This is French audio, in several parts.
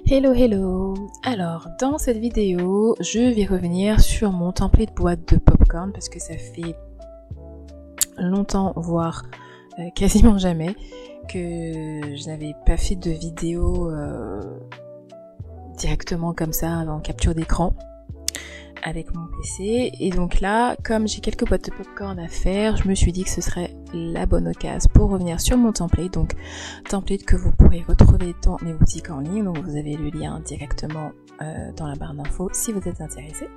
Hello hello. Alors dans cette vidéo je vais revenir sur mon template boîte de popcorn parce que ça fait longtemps, voire quasiment jamais, que je n'avais pas fait de vidéo directement comme ça en capture d'écran avec mon PC. Et donc là, comme j'ai quelques boîtes de popcorn à faire, je me suis dit que ce serait la bonne occasion pour revenir sur mon template. Donc template que vous pourrez retrouver dans mes boutiques en ligne. Donc vous avez le lien directement dans la barre d'infos si vous êtes intéressé.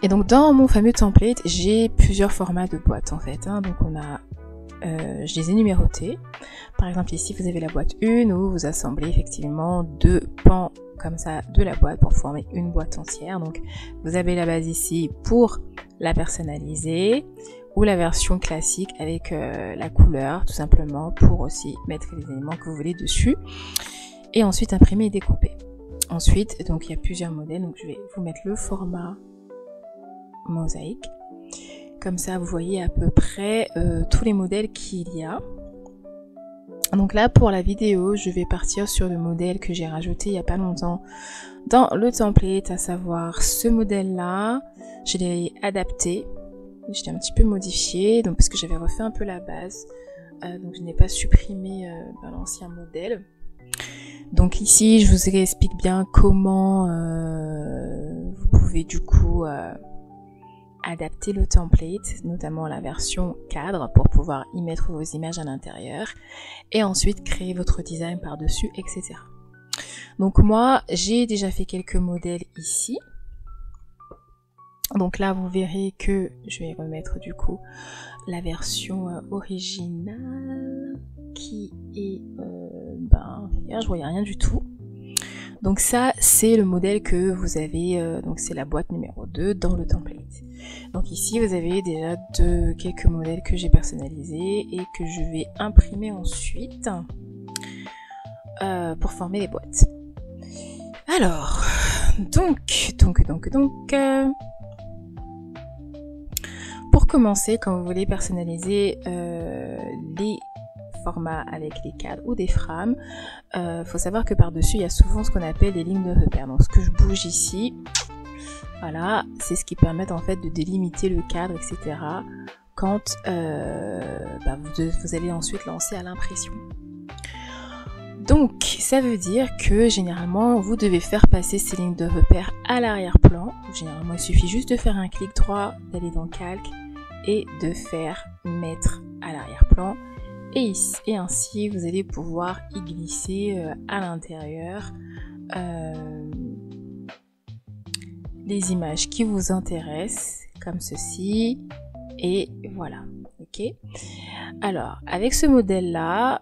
Et donc dans mon fameux template, j'ai plusieurs formats de boîtes en fait. Donc on a, je les ai numérotées. Par exemple ici vous avez la boîte 1 où vous assemblez effectivement deux pans comme ça de la boîte pour former une boîte entière. Donc vous avez la base ici pour la personnaliser, ou la version classique avec la couleur tout simplement pour aussi mettre les éléments que vous voulez dessus, et ensuite imprimer et découper. Ensuite donc il y a plusieurs modèles, donc je vais vous mettre le format mosaïque, comme ça vous voyez à peu près tous les modèles qu'il y a. Donc là pour la vidéo je vais partir sur le modèle que j'ai rajouté il n'y a pas longtemps dans le template, à savoir ce modèle là. Je l'ai adapté, je l'ai un petit peu modifié, donc parce que j'avais refait un peu la base, donc je n'ai pas supprimé l'ancien modèle. Donc ici je vous explique bien comment vous pouvez du coup adapter le template, notamment la version cadre pour pouvoir y mettre vos images à l'intérieur et ensuite créer votre design par-dessus, etc. Donc moi j'ai déjà fait quelques modèles ici. Donc là vous verrez que je vais remettre du coup la version originale qui est je voyais rien du tout. Donc ça c'est le modèle que vous avez, donc c'est la boîte numéro 2 dans le template. Donc ici vous avez déjà quelques modèles que j'ai personnalisés et que je vais imprimer ensuite pour former les boîtes. Alors donc pour commencer, quand vous voulez personnaliser les formats avec les cadres ou des frames, faut savoir que par-dessus il y a souvent ce qu'on appelle les lignes de repère. Donc ce que je bouge ici, voilà, c'est ce qui permet en fait de délimiter le cadre, etc. quand vous allez ensuite lancer à l'impression. Donc ça veut dire que généralement vous devez faire passer ces lignes de repère à l'arrière-plan. Généralement il suffit juste de faire un clic droit, d'aller dans calque et de faire mettre à l'arrière-plan. Et ainsi vous allez pouvoir y glisser à l'intérieur les images qui vous intéressent, comme ceci, et voilà, ok. Alors avec ce modèle là,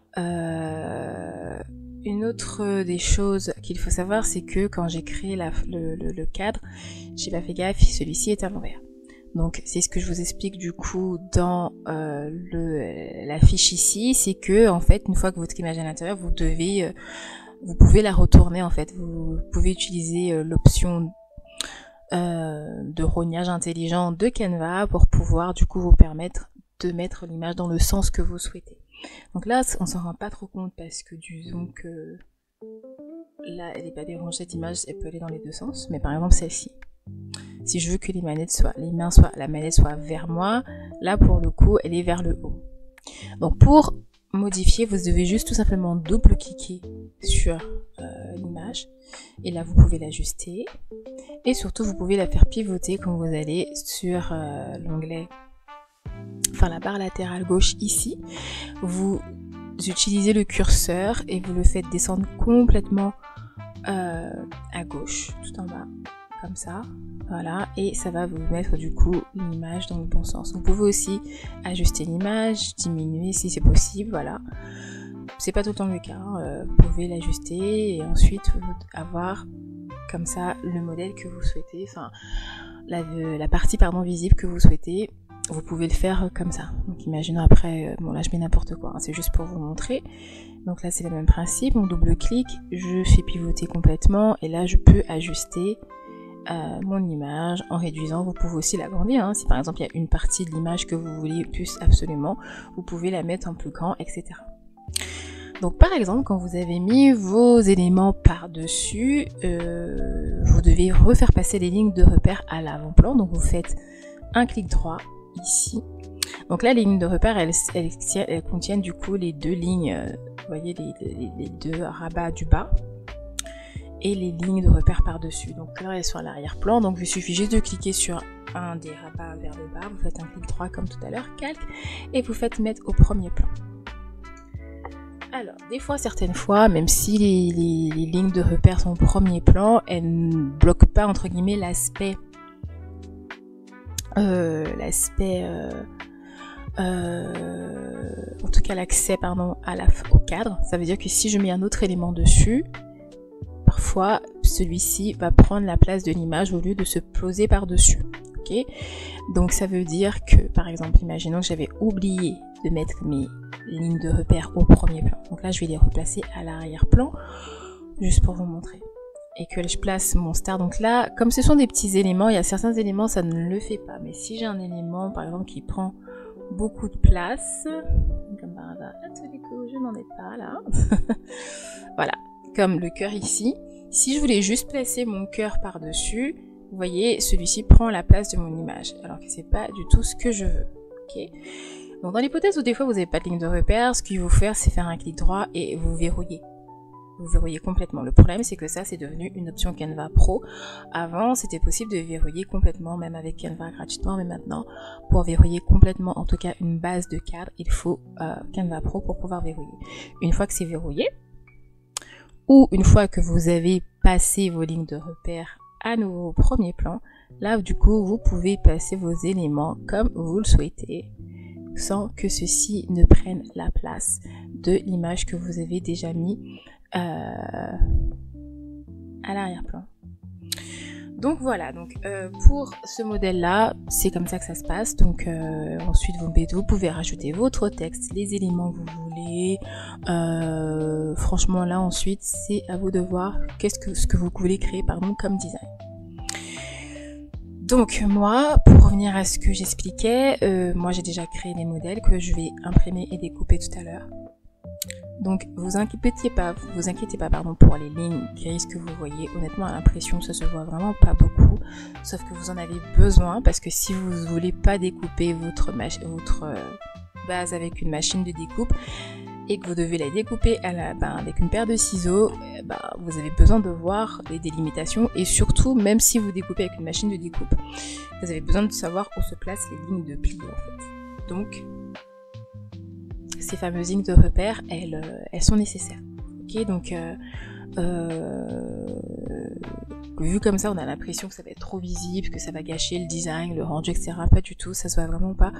une autre des choses qu'il faut savoir, c'est que quand j'ai créé le cadre, j'ai pas fait gaffe, celui-ci est à l'envers. Donc c'est ce que je vous explique du coup dans la fiche ici, c'est que en fait une fois que votre image est à l'intérieur, vous pouvez la retourner en fait. Vous pouvez utiliser l'option de rognage intelligent de Canva pour pouvoir du coup vous permettre de mettre l'image dans le sens que vous souhaitez. Donc là on s'en rend pas trop compte parce que disons que là elle n'est pas dérangée, cette image elle peut aller dans les deux sens, mais par exemple celle-ci, si je veux que la manette soit vers moi, là pour le coup elle est vers le haut. Donc pour modifier, vous devez juste tout simplement double-cliquer sur l'image et là vous pouvez l'ajuster, et surtout vous pouvez la faire pivoter quand vous allez sur l'onglet, enfin la barre latérale gauche ici. Vous utilisez le curseur et vous le faites descendre complètement à gauche, tout en bas, comme ça, voilà, et ça va vous mettre du coup l'image dans le bon sens. Vous pouvez aussi ajuster l'image, diminuer si c'est possible, voilà. C'est pas tout le temps le cas, vous pouvez l'ajuster et ensuite avoir comme ça le modèle que vous souhaitez, enfin la partie visible que vous souhaitez. Vous pouvez le faire comme ça. Donc imaginons après, bon là je mets n'importe quoi, hein, c'est juste pour vous montrer. Donc là c'est le même principe, on double-clic, je fais pivoter complètement et là je peux ajuster mon image en réduisant. Vous pouvez aussi l'agrandir, hein. Si par exemple il y a une partie de l'image que vous voulez plus absolument, vous pouvez la mettre en plus grand, etc. Donc par exemple, quand vous avez mis vos éléments par-dessus, vous devez refaire passer les lignes de repère à l'avant-plan. Donc vous faites un clic droit ici. Donc là, les lignes de repère, elles contiennent du coup les deux lignes, vous voyez les deux rabats du bas et les lignes de repère par-dessus. Donc là, elles sont à l'arrière-plan. Donc il suffit juste de cliquer sur un des rabats vers le bas. Vous faites un clic droit comme tout à l'heure, calque, et vous faites mettre au premier plan. Alors, des fois, certaines fois, même si les lignes de repère sont au premier plan, elles ne bloquent pas, entre guillemets, l'aspect en tout cas l'accès au cadre. Ça veut dire que si je mets un autre élément dessus, parfois celui-ci va prendre la place de l'image au lieu de se poser par-dessus. Okay, donc ça veut dire que, par exemple, imaginons que j'avais oublié de mettre mes lignes de repère au premier plan. Donc là, je vais les replacer à l'arrière-plan, juste pour vous montrer. Et que je place mon star. Donc là, comme ce sont des petits éléments, il y a certains éléments, ça ne le fait pas. Mais si j'ai un élément, par exemple, qui prend beaucoup de place, comme par hasard, à tous les coups, je n'en ai pas là. Voilà, comme le cœur ici. Si je voulais juste placer mon cœur par-dessus, vous voyez, celui-ci prend la place de mon image, alors que c'est pas du tout ce que je veux. Okay. Donc dans l'hypothèse où des fois vous n'avez pas de ligne de repère, ce qu'il faut faire, c'est faire un clic droit et vous verrouillez. Vous verrouillez complètement. Le problème, c'est que ça, c'est devenu une option Canva Pro. Avant, c'était possible de verrouiller complètement, même avec Canva gratuitement, mais maintenant, pour verrouiller complètement, en tout cas une base de cadre, il faut Canva Pro pour pouvoir verrouiller. Une fois que c'est verrouillé, ou une fois que vous avez passé vos lignes de repère à nouveau au premier plan, là, du coup, vous pouvez passer vos éléments comme vous le souhaitez, sans que ceci ne prenne la place de l'image que vous avez déjà mis à l'arrière-plan. Donc voilà, donc pour ce modèle-là, c'est comme ça que ça se passe. Donc ensuite, vous pouvez rajouter votre texte, les éléments que vous voulez. Franchement, là ensuite, c'est à vous de voir ce que vous voulez créer comme design. Donc moi, pour revenir à ce que j'expliquais, moi j'ai déjà créé des modèles que je vais imprimer et découper tout à l'heure. Donc vous inquiétez pas pour les lignes grises que vous voyez. Honnêtement, à l'impression, ça se voit vraiment pas beaucoup, sauf que vous en avez besoin parce que si vous voulez pas découper votre base avec une machine de découpe et que vous devez la découper avec une paire de ciseaux, vous avez besoin de voir les délimitations et surtout, même si vous découpez avec une machine de découpe, vous avez besoin de savoir où se placent les lignes de pli en fait. Donc ces fameuses lignes de repère, elles sont nécessaires. Ok, donc vu comme ça, on a l'impression que ça va être trop visible, que ça va gâcher le design, le rendu, etc. Pas du tout, ça se voit vraiment pas,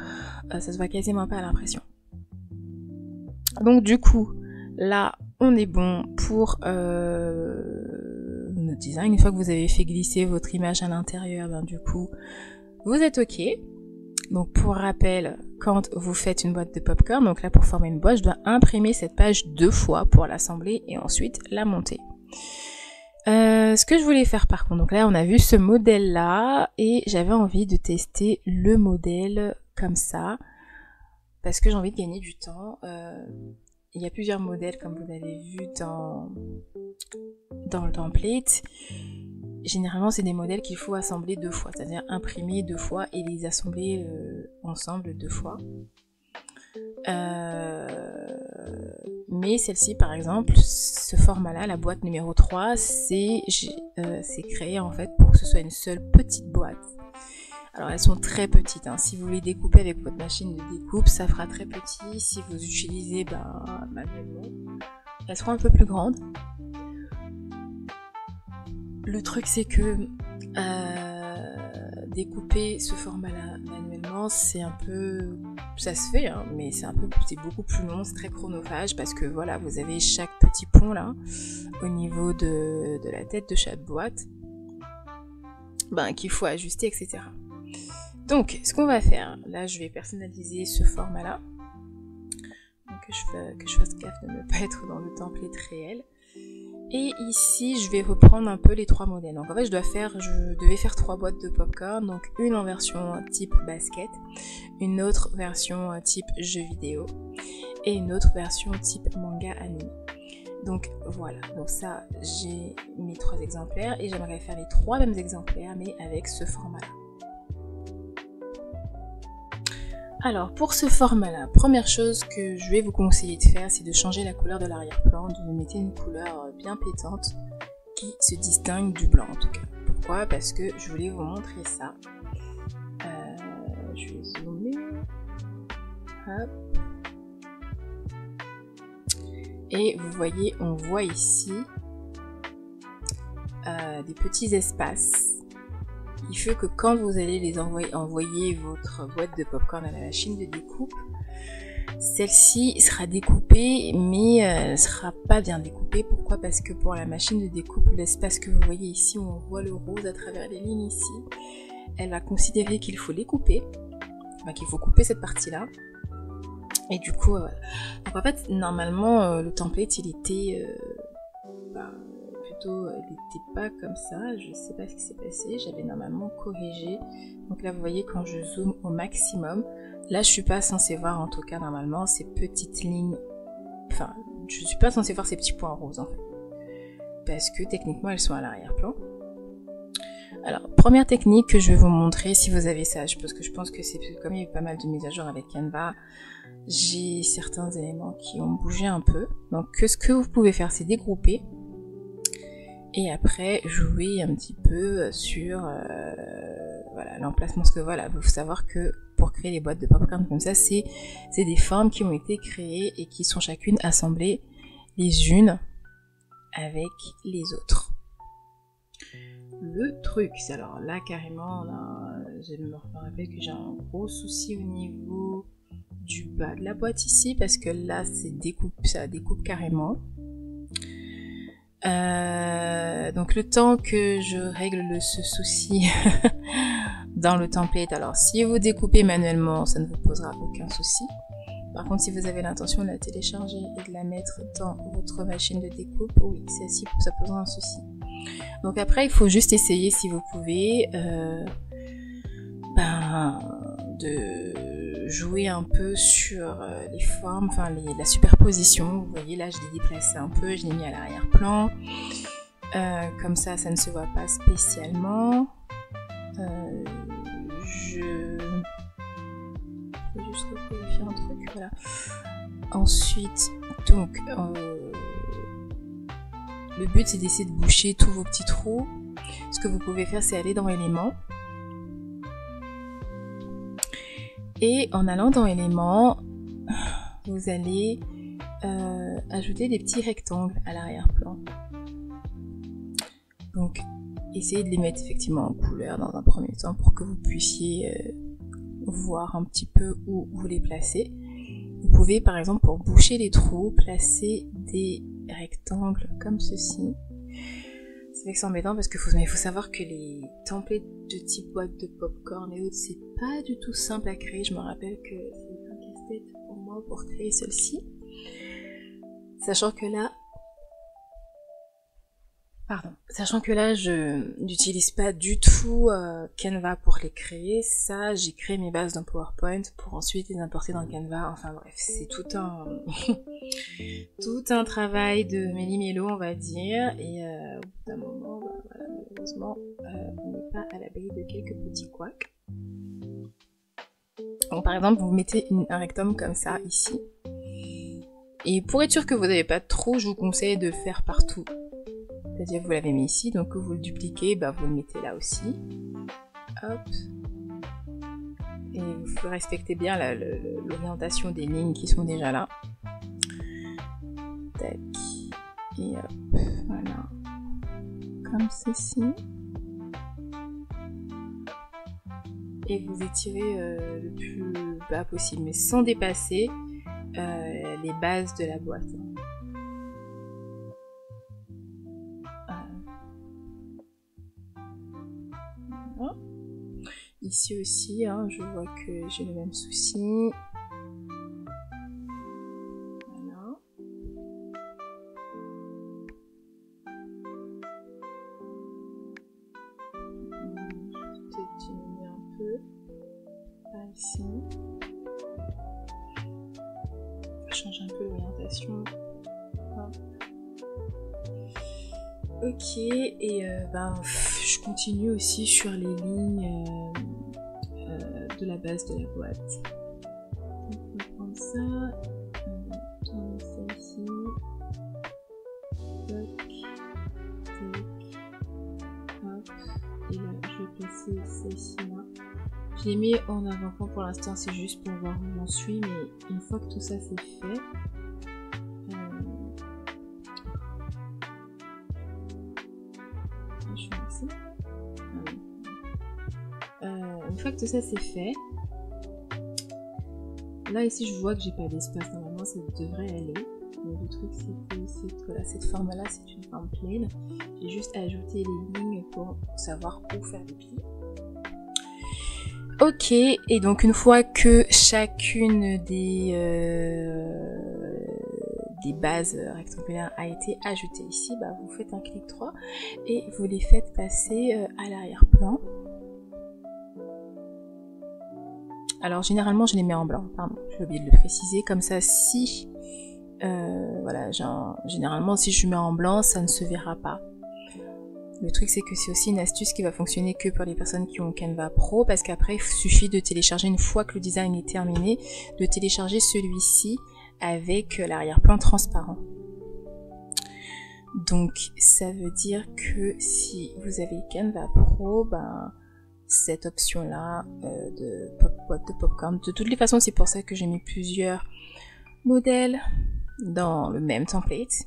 ça se voit quasiment pas à l'impression. Donc du coup, là, on est bon pour notre design. Une fois que vous avez fait glisser votre image à l'intérieur, du coup, vous êtes ok. Donc pour rappel, quand vous faites une boîte de popcorn, donc là pour former une boîte, je dois imprimer cette page 2 fois pour l'assembler et ensuite la monter. Ce que je voulais faire par contre, donc là on a vu ce modèle là et j'avais envie de tester le modèle comme ça parce que j'ai envie de gagner du temps. Il y a plusieurs modèles comme vous l'avez vu dans le template. Généralement, c'est des modèles qu'il faut assembler 2 fois, c'est-à-dire imprimer 2 fois et les assembler ensemble 2 fois. Mais celle-ci, par exemple, ce format-là, la boîte numéro 3, c'est créé en fait pour que ce soit une seule petite boîte. Alors elles sont très petites, hein. Si vous les découpez avec votre machine de découpe, ça fera très petit. Si vous utilisez manuellement, elles seront un peu plus grandes. Le truc c'est que découper ce format-là manuellement, c'est un peu, ça se fait, hein, mais c'est beaucoup plus long, c'est très chronophage parce que voilà, vous avez chaque petit pont là au niveau de la tête de chaque boîte, qu'il faut ajuster, etc. Donc, ce qu'on va faire, là, je vais personnaliser ce format-là, donc que je fasse gaffe de ne pas être dans le template réel. Et ici, je vais reprendre un peu les 3 modèles. Donc en fait, je devais faire 3 boîtes de popcorn. Donc une en version type basket, une autre version type jeu vidéo et une autre version type manga anime. Donc voilà, donc ça, j'ai mes 3 exemplaires et j'aimerais faire les 3 mêmes exemplaires mais avec ce format-là. Alors pour ce format-là, première chose que je vais vous conseiller de faire, c'est de changer la couleur de l'arrière-plan, de vous mettre une couleur bien pétante qui se distingue du blanc en tout cas. Pourquoi? Parce que je voulais vous montrer ça. Je vais zoomer. Hop. Et vous voyez, on voit ici des petits espaces. Il faut que quand vous allez les envoyer votre boîte de popcorn à la machine de découpe, celle-ci sera découpée, mais ne sera pas bien découpée. Pourquoi? Parce que pour la machine de découpe, l'espace que vous voyez ici, où on voit le rose à travers les lignes ici, elle va considérer qu'il faut les couper, enfin, qu'il faut couper cette partie-là. Et du coup, voilà. Donc en fait, normalement, le template, il était il n'était pas comme ça, je sais pas ce qui s'est passé, j'avais normalement corrigé. Donc là vous voyez quand je zoome au maximum, là je suis pas censée voir en tout cas normalement ces petites lignes, enfin je suis pas censée voir ces petits points roses en fait, parce que techniquement elles sont à l'arrière-plan. Alors première technique que je vais vous montrer si vous avez ça, parce que je pense que c'est comme il y a eu pas mal de mises à jour avec Canva, j'ai certains éléments qui ont bougé un peu. Donc ce que vous pouvez faire c'est dégrouper. Et après, jouer un petit peu sur voilà, l'emplacement. Parce que voilà, il faut savoir que pour créer les boîtes de popcorn comme ça, c'est des formes qui ont été créées et qui sont chacune assemblées les unes avec les autres. Le truc, c'est alors là carrément, je me rappelle que j'ai un gros souci au niveau du bas de la boîte ici, parce que là, ça découpe carrément. Donc le temps que je règle ce souci dans le template, alors si vous découpez manuellement ça ne vous posera aucun souci. Par contre si vous avez l'intention de la télécharger et de la mettre dans votre machine de découpe, oui ça posera un souci. Donc après il faut juste essayer si vous pouvez de jouer un peu sur les formes, enfin la superposition. Vous voyez là je l'ai déplacé un peu, je l'ai mis à l'arrière-plan, comme ça ne se voit pas spécialement. Je vais juste vérifier un truc, voilà. Ensuite donc le but c'est d'essayer de boucher tous vos petits trous. Ce que vous pouvez faire c'est aller dans éléments. Et en allant dans éléments, vous allez ajouter des petits rectangles à l'arrière-plan. Donc, essayez de les mettre effectivement en couleur dans un premier temps pour que vous puissiez voir un petit peu où vous les placez. Vous pouvez par exemple pour boucher les trous, placer des rectangles comme ceci. C'est vrai que c'est embêtant parce qu'il faut savoir que les templates de type boîte de popcorn et autres, c'est pas du tout simple à créer. Je me rappelle que c'est un casse-tête pour moi pour créer celle-ci. Sachant que là, je n'utilise pas du tout Canva pour les créer. Ça, j'ai créé mes bases dans PowerPoint pour ensuite les importer dans Canva. Enfin bref, c'est tout un travail de méli-mélo, on va dire. Et au bout d'un moment, voilà, malheureusement, on n'est pas à l'abri de quelques petits couacs. Donc par exemple, vous mettez un rectum comme ça ici. Et pour être sûr que vous n'avez pas de trou, je vous conseille de le faire partout. C'est-à-dire que vous l'avez mis ici, donc que vous le dupliquez, vous le mettez là aussi. Hop. Et vous respectez bien l'orientation des lignes qui sont déjà là. Tac. Et hop. Voilà. Comme ceci. Et vous étirez le plus bas possible, mais sans dépasser les bases de la boîte. Voilà. Ici aussi, je vois que j'ai le même souci. Voilà. ici. Je change un peu l'orientation. Ok, et je continue aussi sur les lignes de la base de la boîte. Donc, on va prendre ça, tourner ça ici. Toc, toc, hop, et là je vais placer celle-ci là. Je l'ai mis en avant-plan pour l'instant, c'est juste pour voir où j'en suis, mais une fois que tout ça c'est fait, une fois que tout ça c'est fait, là ici je vois que j'ai pas d'espace, normalement ça devrait aller. Mais le truc c'est que voilà, cette forme là c'est une forme pleine, j'ai juste ajouté les lignes pour savoir où faire les plis. Ok, et donc une fois que chacune des bases rectangulaires a été ajoutée ici, vous faites un clic droit et vous les faites passer à l'arrière-plan. Alors généralement je les mets en blanc, pardon, j'ai oublié de le préciser, comme ça si, voilà, généralement si je mets en blanc ça ne se verra pas. Le truc c'est que c'est aussi une astuce qui va fonctionner que pour les personnes qui ont Canva Pro, parce qu'après il suffit de télécharger, une fois que le design est terminé, de télécharger celui-ci avec l'arrière-plan transparent. Donc ça veut dire que si vous avez Canva Pro, cette option là de popcorn, de toutes les façons c'est pour ça que j'ai mis plusieurs modèles dans le même template,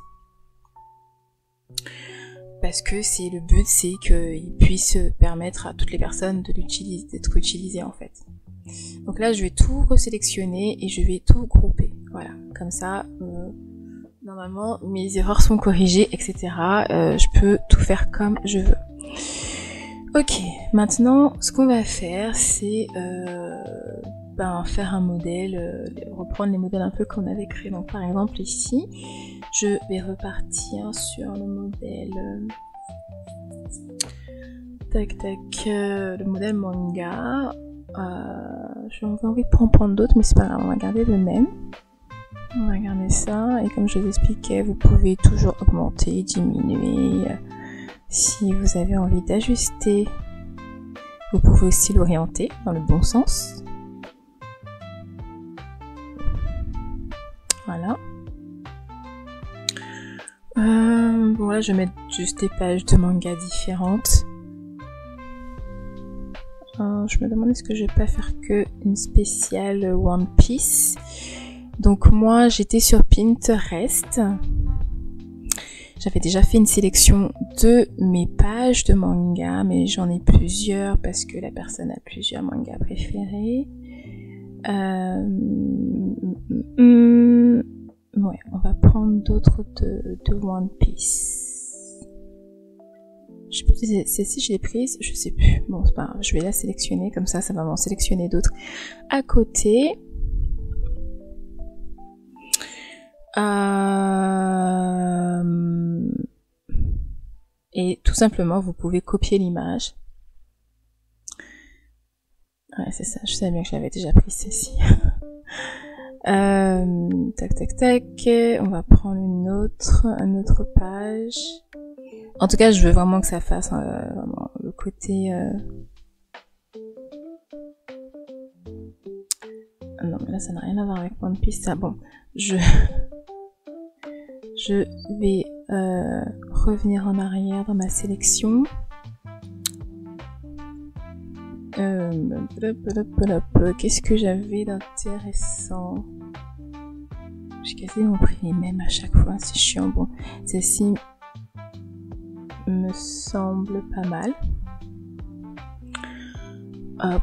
parce que c'est le but, c'est qu'il puisse permettre à toutes les personnes de l'utiliser, d'être utilisé en fait. Donc là je vais tout resélectionner et je vais tout grouper, voilà, comme ça normalement mes erreurs sont corrigées, etc. Je peux tout faire comme je veux. Ok, maintenant ce qu'on va faire c'est faire un modèle, reprendre les modèles un peu qu'on avait créés. Donc par exemple ici, je vais repartir sur le modèle le modèle manga. J'ai envie de prendre d'autres, mais c'est pas grave, on va garder le même. On va regarder ça, et comme je vous expliquais, vous pouvez toujours augmenter, diminuer, si vous avez envie d'ajuster. Vous pouvez aussi l'orienter dans le bon sens. Voilà. Bon là je vais mettre juste des pages de manga différentes. Je me demande est-ce que je vais pas faire que une spéciale One Piece. Donc moi j'étais sur Pinterest. J'avais déjà fait une sélection de mes pages de manga, mais j'en ai plusieurs parce que la personne a plusieurs mangas préférés. Ouais, on va prendre d'autres de One Piece. Je sais plus si celle-ci je l'ai prise, je sais plus. Bon, c'est pas grave, je vais la sélectionner, comme ça va m'en sélectionner d'autres à côté. Et tout simplement, vous pouvez copier l'image. Ouais, c'est ça, je savais bien que je l'avais déjà prise celle-ci. Tac tac tac, on va prendre une autre page. En tout cas je veux vraiment que ça fasse vraiment le côté non mais là ça n'a rien à voir avec One Piece, ça. Bon, je vais revenir en arrière dans ma sélection. Qu'est-ce que j'avais d'intéressant? J'ai quasiment pris les mêmes à chaque fois, c'est chiant. Bon, celle-ci me semble pas mal. Hop.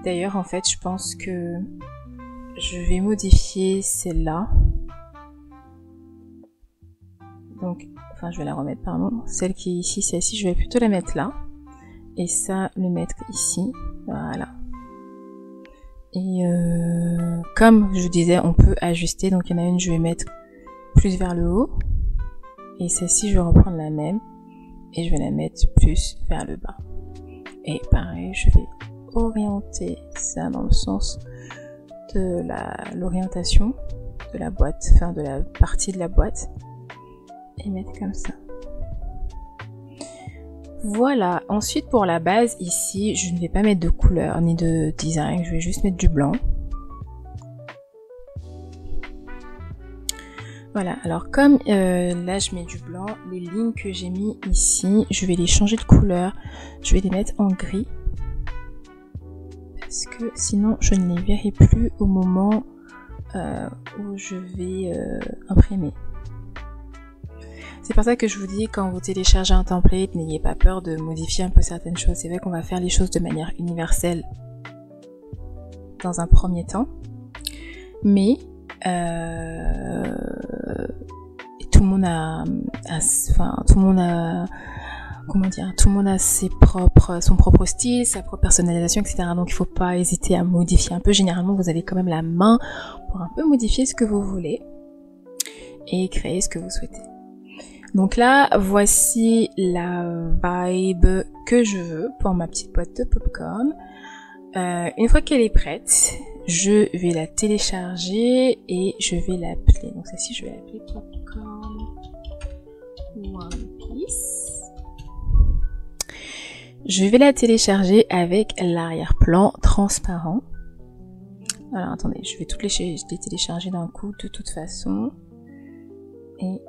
D'ailleurs, en fait, je pense que je vais modifier celle-là. Donc, enfin, je vais la remettre, pardon. Celle qui est ici, celle-ci, je vais plutôt la mettre là. Et ça, le mettre ici. Voilà. Et comme je vous disais, on peut ajuster. Donc, il y en a une, je vais mettre plus vers le haut. Et celle-ci, je vais reprendre la même. Et je vais la mettre plus vers le bas. Et pareil, je vais orienter ça dans le sens de l'orientation de la boîte, enfin de la partie de la boîte, et mettre comme ça. Voilà, ensuite pour la base ici, je ne vais pas mettre de couleur ni de design, je vais juste mettre du blanc. Voilà, alors comme là je mets du blanc, les lignes que j'ai mis ici, je vais les changer de couleur, je vais les mettre en gris. Parce que sinon je ne les verrai plus au moment où je vais imprimer. C'est pour ça que je vous dis, quand vous téléchargez un template, n'ayez pas peur de modifier un peu certaines choses. C'est vrai qu'on va faire les choses de manière universelle dans un premier temps, mais tout le monde a son propre style, sa propre personnalisation, etc. Donc il faut pas hésiter à modifier un peu. Généralement, vous avez quand même la main pour un peu modifier ce que vous voulez et créer ce que vous souhaitez. Donc là, voici la vibe que je veux pour ma petite boîte de popcorn. Une fois qu'elle est prête, je vais la télécharger et je vais l'appeler. Donc celle-ci, je vais l'appeler Popcorn One Piece. Je vais la télécharger avec l'arrière-plan transparent. Alors attendez, je vais toutes les télécharger d'un coup de toute façon. Et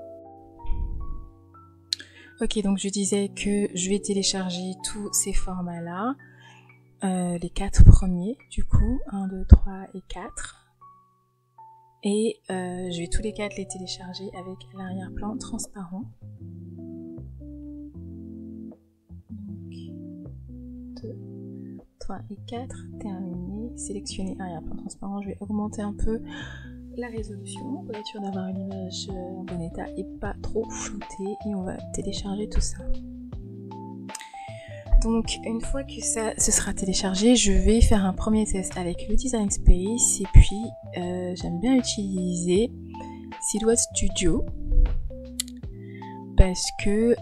ok, donc je disais que je vais télécharger tous ces formats-là. Les 4 premiers, du coup, 1, 2, 3 et 4. Et je vais tous les 4 les télécharger avec l'arrière-plan transparent. Donc, 2, 3 et 4, terminé. Sélectionner arrière-plan transparent, je vais augmenter un peu la résolution pour être sûr d'avoir une image en bon état et pas trop floutée. Et on va télécharger tout ça. Donc une fois que ça se sera téléchargé, je vais faire un premier test avec le Design Space et puis j'aime bien utiliser Silhouette Studio parce que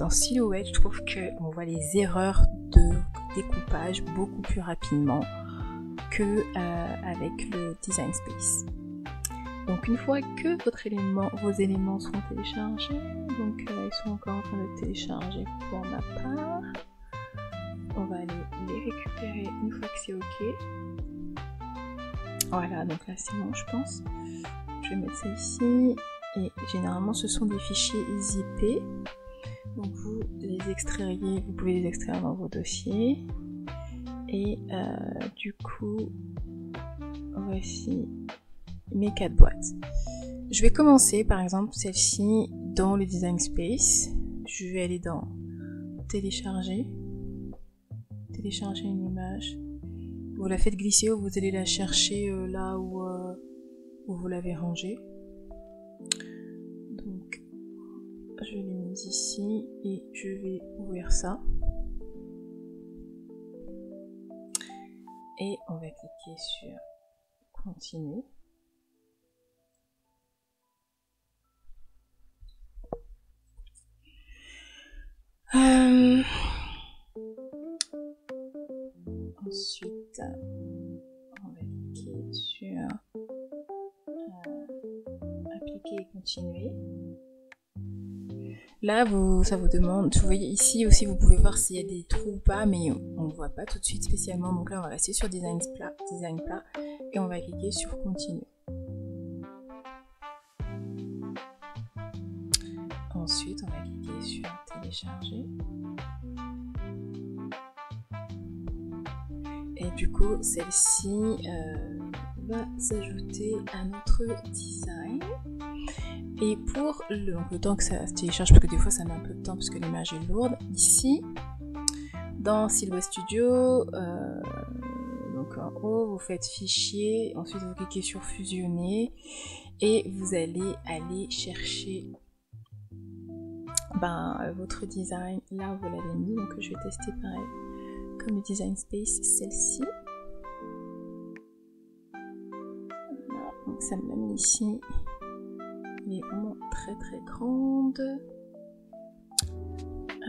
dans Silhouette, je trouve qu'on voit les erreurs de découpage beaucoup plus rapidement que avec le Design Space. Donc une fois que vos éléments seront téléchargés, donc ils sont encore en train de télécharger pour ma part, on va aller les récupérer une fois que c'est ok. Voilà, donc là c'est bon je pense. Je vais mettre ça ici, et généralement ce sont des fichiers zippés, donc vous les extrairiez, vous pouvez les extraire dans vos dossiers, et du coup voici mes 4 boîtes. Je vais commencer par exemple celle-ci dans le Design Space. Je vais aller dans télécharger une image. Vous la faites glisser ou vous allez la chercher là où vous l'avez rangée. Donc je l'ai mise ici et je vais ouvrir ça. Et on va cliquer sur continue. Ensuite, on va cliquer sur appliquer et continuer. Là, ça vous demande, vous voyez ici aussi, vous pouvez voir s'il y a des trous ou pas, mais on ne voit pas tout de suite spécialement. Donc là, on va rester sur Design plat, et on va cliquer sur Continuer. Ensuite, on va cliquer sur Télécharger. Et du coup, celle-ci va s'ajouter à notre design. Et pour le temps que ça se télécharge, parce que des fois ça met un peu de temps parce que l'image est lourde, ici, dans Silhouette Studio, donc en haut, vous faites Fichier, ensuite vous cliquez sur Fusionner, et vous allez aller chercher votre design là où vous l'avez mis. Donc je vais tester pareil, comme le Design Space, celle-ci. Voilà, donc ça me l'a mis ici. Elle est vraiment très très grande.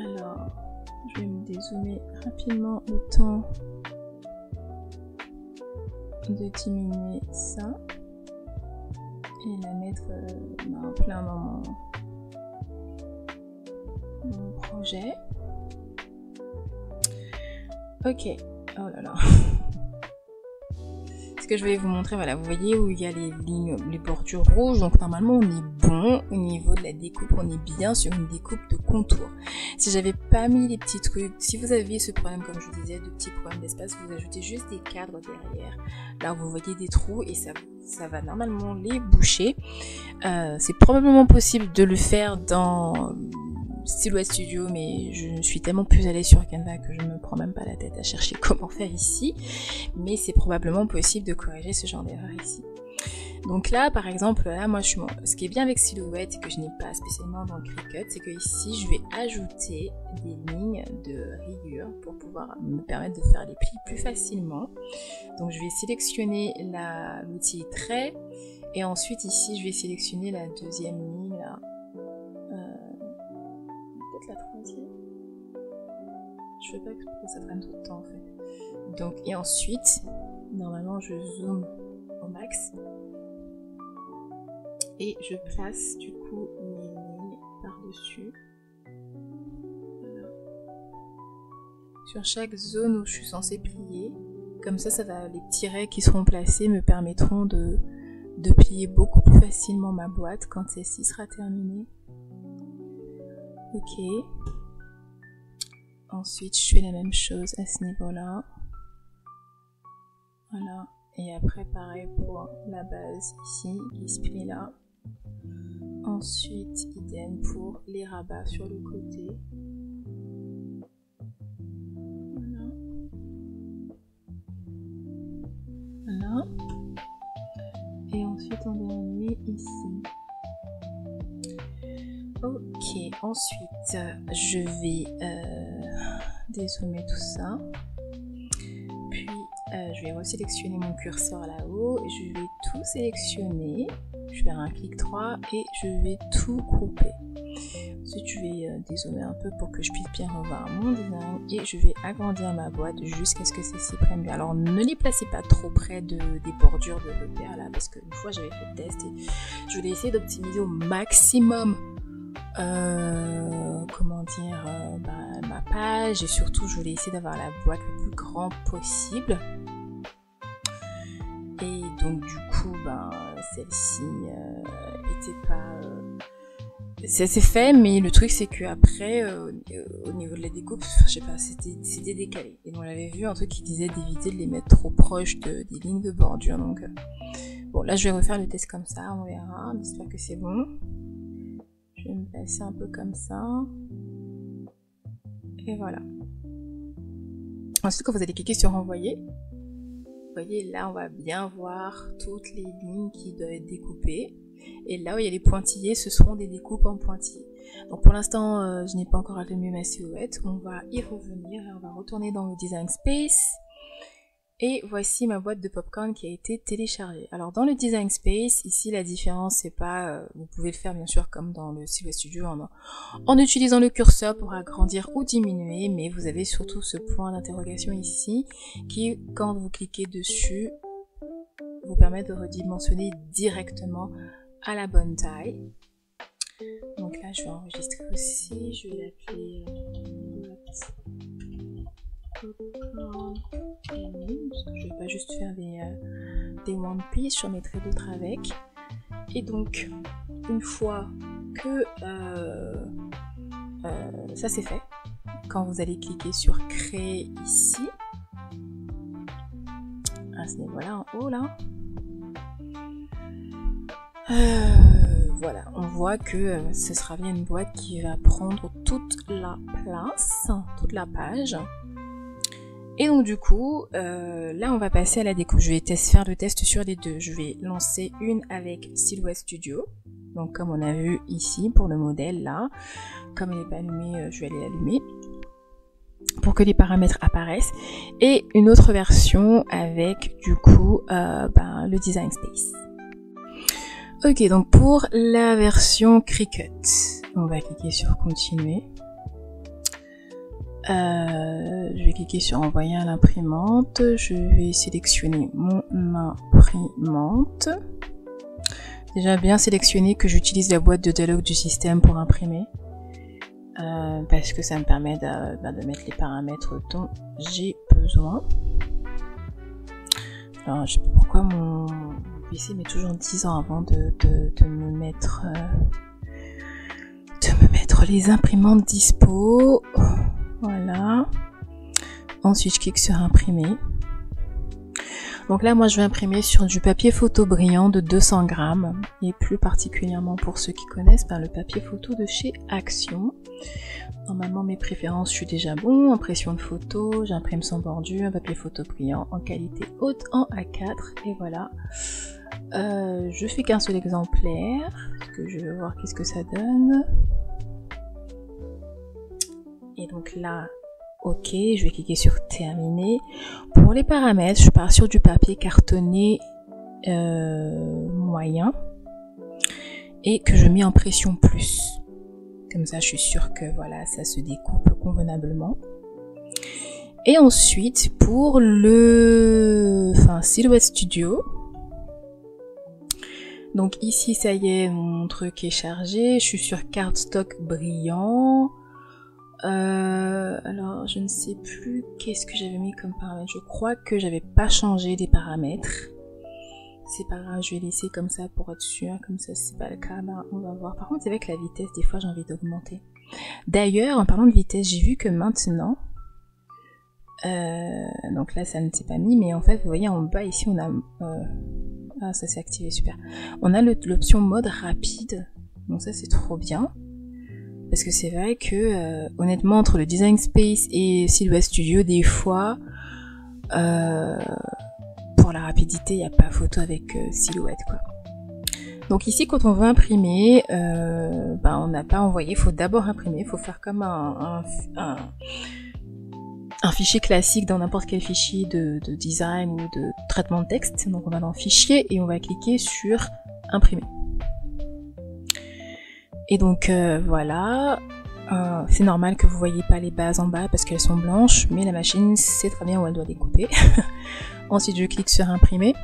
Alors, Je vais me dézoomer rapidement le temps de diminuer ça et la mettre en plein dans mon projet. Ok, oh là là. Ce que je vais vous montrer, voilà, vous voyez où il y a les lignes, les bordures rouges, donc normalement on est bon au niveau de la découpe, on est bien sur une découpe de contour. Si j'avais pas mis les petits trucs, si vous avez ce problème, comme je vous disais, de petits problèmes d'espace, vous ajoutez juste des cadres derrière, là vous voyez des trous et ça va normalement les boucher. C'est probablement possible de le faire dans Silhouette Studio, mais je suis tellement plus à l'aise sur Canva que je ne me prends même pas la tête à chercher comment faire ici, mais c'est probablement possible de corriger ce genre d'erreur ici. Donc là, par exemple, là, moi, ce qui est bien avec Silhouette et que je n'ai pas spécialement dans Cricut, c'est que ici, je vais ajouter des lignes de rayures pour pouvoir me permettre de faire les plis plus facilement. Donc je vais sélectionner l'outil trait et ensuite ici, je vais sélectionner la deuxième ligne là. La troisième. Je veux pas que ça prenne trop de temps en fait. Donc, et ensuite, normalement je zoome au max et je place du coup mes lignes par-dessus. Voilà. Sur chaque zone où je suis censée plier. Comme ça va, les petits raies qui seront placés me permettront de plier beaucoup plus facilement ma boîte quand celle-ci sera terminée. Ok. Ensuite, je fais la même chose à ce niveau-là. Voilà. Et après, pareil pour la base ici, qui se plie là. Ensuite, idem pour les rabats sur le côté. Voilà. Voilà. Et ensuite, en dernier, ici. Ok, ensuite je vais dézoomer tout ça, puis je vais resélectionner mon curseur là-haut, je vais tout sélectionner, je vais faire un clic droit et je vais tout grouper. Ensuite je vais dézoomer un peu pour que je puisse bien revoir mon design et je vais agrandir ma boîte jusqu'à ce que celle-ci prenne bien. Alors ne les placez pas trop près des bordures de repères là, parce qu'une fois j'avais fait le test et je voulais essayer d'optimiser au maximum ma page et surtout je voulais essayer d'avoir la boîte le plus grand possible et donc du coup celle-ci était pas c'est fait, mais le truc c'est que après au niveau de la découpe, je sais pas, c'était décalé et on avait vu un truc qui disait d'éviter de les mettre trop proches des lignes de bordure, donc bon là je vais refaire le test comme ça, on verra, j'espère que c'est bon. Je vais me placer un peu comme ça. Et voilà. Ensuite, quand vous allez cliquer sur envoyer, vous voyez là, on va bien voir toutes les lignes qui doivent être découpées. Et là où il y a les pointillés, ce seront des découpes en pointillés. Donc pour l'instant, je n'ai pas encore allumé ma silhouette. On va y revenir et on va retourner dans le Design Space. Et voici ma boîte de popcorn qui a été téléchargée. Alors dans le Design Space, ici la différence c'est pas, vous pouvez le faire bien sûr comme dans le Silhouette Studio en utilisant le curseur pour agrandir ou diminuer, mais vous avez surtout ce point d'interrogation ici qui, quand vous cliquez dessus, vous permet de redimensionner directement à la bonne taille. Donc là je vais enregistrer aussi, je vais l'appeler popcorn. Parce que je vais pas juste faire des one piece, j'en mettrai d'autres avec. Et donc une fois que ça c'est fait, quand vous allez cliquer sur créer ici à ce niveau là en haut là, voilà, on voit que ce sera bien une boîte qui va prendre toute la place, toute la page. Et donc du coup, là on va passer à la découpe. Je vais faire le test sur les deux. Je vais lancer une avec Silhouette Studio. Donc comme on a vu ici pour le modèle là. Comme elle n'est pas allumée, je vais aller l'allumer pour que les paramètres apparaissent. Et une autre version avec du coup le Design Space. Ok, donc pour la version Cricut, on va cliquer sur continuer. Je vais cliquer sur envoyer à l'imprimante. Je vais sélectionner mon imprimante. Déjà bien sélectionné que j'utilise la boîte de dialogue du système pour imprimer. Parce que ça me permet de mettre les paramètres dont j'ai besoin. Alors je sais pas pourquoi mon PC met toujours 10 ans avant de me mettre les imprimantes dispo. Voilà. Ensuite je clique sur imprimer. Donc là moi je vais imprimer sur du papier photo brillant de 200 grammes et plus particulièrement pour ceux qui connaissent le papier photo de chez Action. Normalement mes préférences je suis déjà bon, impression de photo, j'imprime sans bordure, un papier photo brillant en qualité haute en A4 et voilà. Je fais qu'un seul exemplaire parce que je veux voir qu'est-ce que ça donne. Et donc là ok, je vais cliquer sur terminer. Pour les paramètres, je pars sur du papier cartonné moyen et que je mets en pression plus. Comme ça, je suis sûre que voilà, ça se découpe convenablement. Et ensuite, pour le Silhouette Studio. Donc ici, ça y est, mon truc est chargé. Je suis sur cardstock brillant. Alors, je ne sais plus qu'est-ce que j'avais mis comme paramètre. Je crois que j'avais pas changé des paramètres. C'est pas grave, je vais laisser comme ça pour être sûr. Comme ça, si c'est pas le cas, on va voir. Par contre, c'est vrai que la vitesse, des fois, j'ai envie d'augmenter. D'ailleurs, en parlant de vitesse, j'ai vu que maintenant, donc là, ça ne s'est pas mis, mais en fait, vous voyez en bas ici, on a, ah, ça s'est activé, super. On a l'option mode rapide. Donc ça, c'est trop bien. Parce que c'est vrai que, honnêtement, entre le Design Space et Silhouette Studio, des fois, pour la rapidité, il n'y a pas photo avec Silhouette, quoi. Donc ici, quand on veut imprimer, on n'a pas envoyé, il faut d'abord imprimer, il faut faire comme un fichier classique dans n'importe quel fichier de design ou de traitement de texte. Donc on va dans Fichier et on va cliquer sur Imprimer. Et donc voilà, c'est normal que vous voyez pas les bases en bas parce qu'elles sont blanches, mais la machine sait très bien où elle doit découper. Ensuite je clique sur Imprimer.